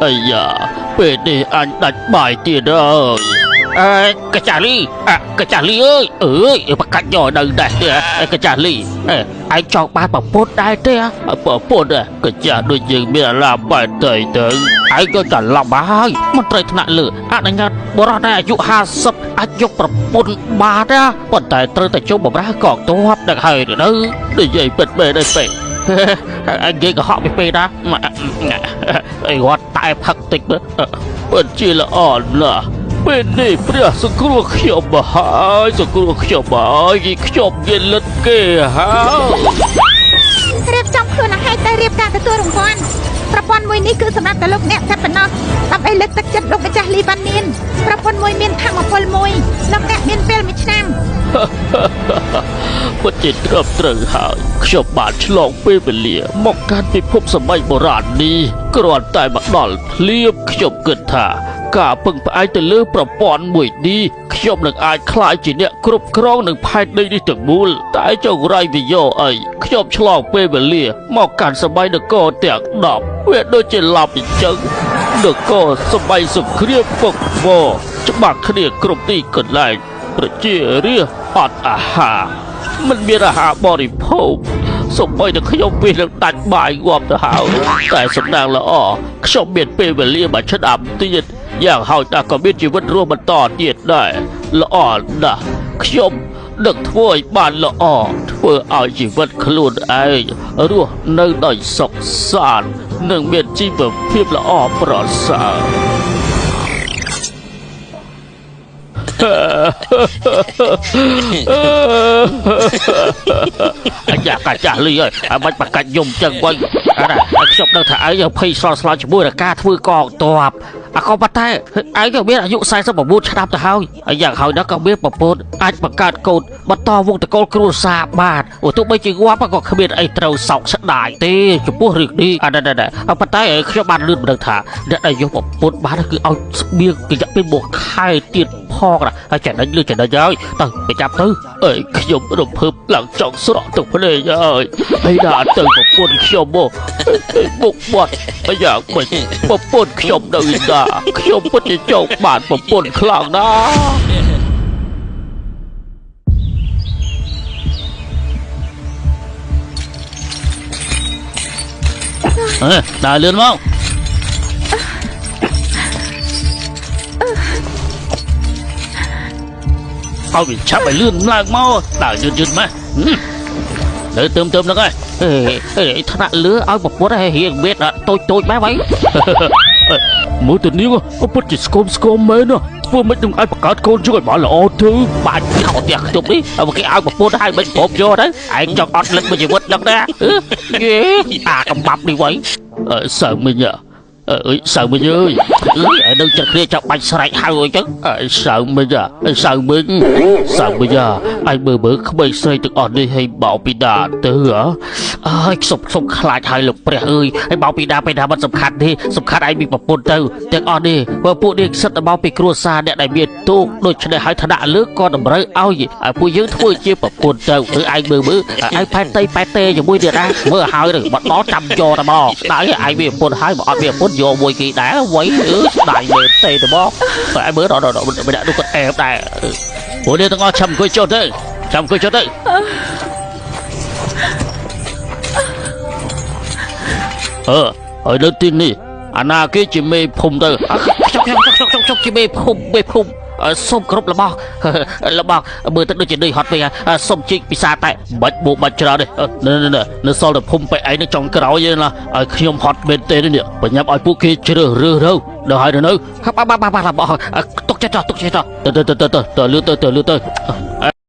អាយ៉ាពេលនេះអញដាច់បាយទៀតហើយកចាស់លីកចាស់លីអើយបកាច់យកនៅដែរកចាស់លីឯងចង់បានប្រពន្ធដែរទេប្រពន្ធកចាស់ដូចយើងមានអារម្មណ៍បែបទៅឯងក៏ច្រឡំហើយមិនត្រូវថ្នាក់លើអនុញ្ញាតបរិះដែរអាយុ50អាចយកប្រពន្ធបានណាប៉ុន្តែត្រូវតែចូលបម្រើកងទ័ពដល់ហើយទៅនិយាយពិតមែនទេពេកអញនិយាយកុហកពីពេកណាអីរត់តែផឹកតិចពិតជាល្អណាស់ពេលនេះព្រះសង្គ្រោះខ្ញុំមកហើយសង្គ្រោះខ្ញុំមកហើយខ្ញុំនិយាយលិតគេហើយរៀបចំខ្លួនឲ្យទៅរៀបការទទួលរង្វាន់ប្រព័ន្ធមួយនេះគឺសម្រាប់តែលោកអ្នកតែប៉ុណ្ណោះដើម្បីលើកទឹកចិត្តលោកម្ចាស់លីវ៉ានីនប្រព័ន្ធមួយមានធម៌ពលមួយលោកអ្នកមានពេល1ឆ្នាំពិតជាត្រឹមត្រូវហើយខ្ញុំបានឆ្លងពេលវេលាមកកាន់ពិភពសម័យបុរាណនេះគ្រាន់តែមកដល់ភ្លាមខ្ញុំគិតថាការពឹងផ្អែកទៅលើប្រព័ន្ធមួយនេះខ្ញុំនឹងអាចក្លាយជាអ្នកគ្រប់គ្រងនឹងផែនដីនេះទាំងមូលតែចុងរៃវិយោអីខ្ញុំឆ្លងពេលវេលាមកកាន់សម័យនគរទាំង10វាដូចជាឡប់អញ្ចឹងនគរសម័យសង្គ្រាមពុកវច្បាស់គ្នាគ្រប់ទីកន្លែងប្រជារាស្ត្រអត់អាហារមិនមានអាហារបរិភោគសូម្បីតែខ្ញុំពេលនឹងដាច់បាយងាប់ទៅហើយតែសំណាងល្អខ្ញុំមានពេលវេលាមួយឆ្នាំទៀតយ៉ាងហោចណាស់ក៏មានជីវិតរស់បន្តទៀតដែរល្អណាស់ខ្ញុំនឹងធ្វើឲ្យបានល្អធ្វើឲ្យជីវិតខ្លួនឯងរស់នៅដោយសុខសាន្តនិងមានជីវភាពល្អប្រសើរអាយ៉ាកាចាស់លីអើយមិនបកាច់យំចឹងវិញខ្ញុំដឹងថាឯងភ័យស្លន់ស្លោជាមួយនឹងការធ្វើកងទ័ពក៏ប៉ុន្តែឯងក៏មានអាយុ49ឆ្នាំទៅហើយយ៉ាងហើយដល់ក៏មានប្រពន្ធអាចបង្កើតកូនបន្តវងតកូលគ្រួសារបានទោះបីជាងាប់ក៏គ្មានអីត្រូវសោកស្ដាយទេចំពោះរឿងនេះប៉ុន្តែខ្ញុំបានលឺមិនដឹងថាអ្នកដែលយកប្រពន្ធបានគឺឲ្យស្បៀងរយៈពេល1ខែទៀតផងហើយចំណេញលឺចំណេញហើយទៅចាប់ទៅខ្ញុំរំភើបឡើងចង់ស្រក់ទឹកភ្នែកហើយហើយដល់ទៅប្រពន្ធខ្ញុំមកបុកបាត់យ៉ាងមិនប្រពន្ធខ្ញុំនៅឯណាខ្ញុំពិតជាចង់បានប្រពន្ធខ្លាំងណាស់ដើរលឿនមកឲ្យវាឆាប់ឲ្យលឿនឡើងមកដើរយឺតមកលើទឹមហ្នឹងហើយថ្នាក់លឿឲ្យប្រពន្ធឲ្យរៀងមេតតូចបែបហ្នឹងមើលទៅនាងក៏ពិតជាស្គមមែនណាធ្វើមិននឹងឲ្យបង្កើតកូនជួយឲ្យបានល្អទៅបាច់ខោផ្ទះខ្ញុំនេះគេឲ្យប្រពន្ធឲ្យមិនប្រពយកទៅឯងចង់អត់លិចមួយជីវិតដល់ណាកំបាប់នេះវិញសើមិញសៅមិញអើយនៅចិត្តគ្នាចាប់បាច់ស្រែកហៅអីចឹងសៅមិញឯងមើលក្មេងស្រីទាំងអស់នេះឲ្យបោពីដាទៅខ្ញុំខ្លាចឲ្យលោកព្រះអើយឲ្យបោពីដាពេលណាមិនសំខាន់ទេសំខាន់ឯងមានប្រពន្ធទៅទាំងអស់នេះព្រោះពួកនេះសិតតែបោពីគ្រួសារអ្នកដែលមានទូកដូច្នេះឲ្យឋានៈលើក៏តម្រូវឲ្យពួកយើងធ្វើជាប្រពន្ធទៅឯងមើលឯងប៉ែតេជាមួយទៀតណាមើលឲ្យទៅបាត់ដល់ចាំយកតែមកដល់ឯងមានប្រពន្ធហើយបើអត់មានប្រពន្ធយកមួយគេដែរវ៉ៃស្ដាយមើលទេទៅមកតែមើលដល់មិនដាក់នោះគាត់អែបដែរពួកនេះទាំងអស់ចាំអង្គុយចុះទៅហើយនៅទីនេះអាណាគេជាមេភូមិទៅខ្ញុំជាមេភូមិសុំគ្រប់របស់មើលទៅដូចជានេះហត់ពេកសុំជីកពិសាតែបាច់បូបាច់ច្រើនទេនៅសល់តែភូមិពេកឯងនៅចុងក្រោយណាឲ្យខ្ញុំហត់មែនទេនេះបញ្ញាប់ឲ្យពួកគេជ្រើសរើសទៅដល់ហើយនៅបាទទុកចិត្តទៅលឿនទៅ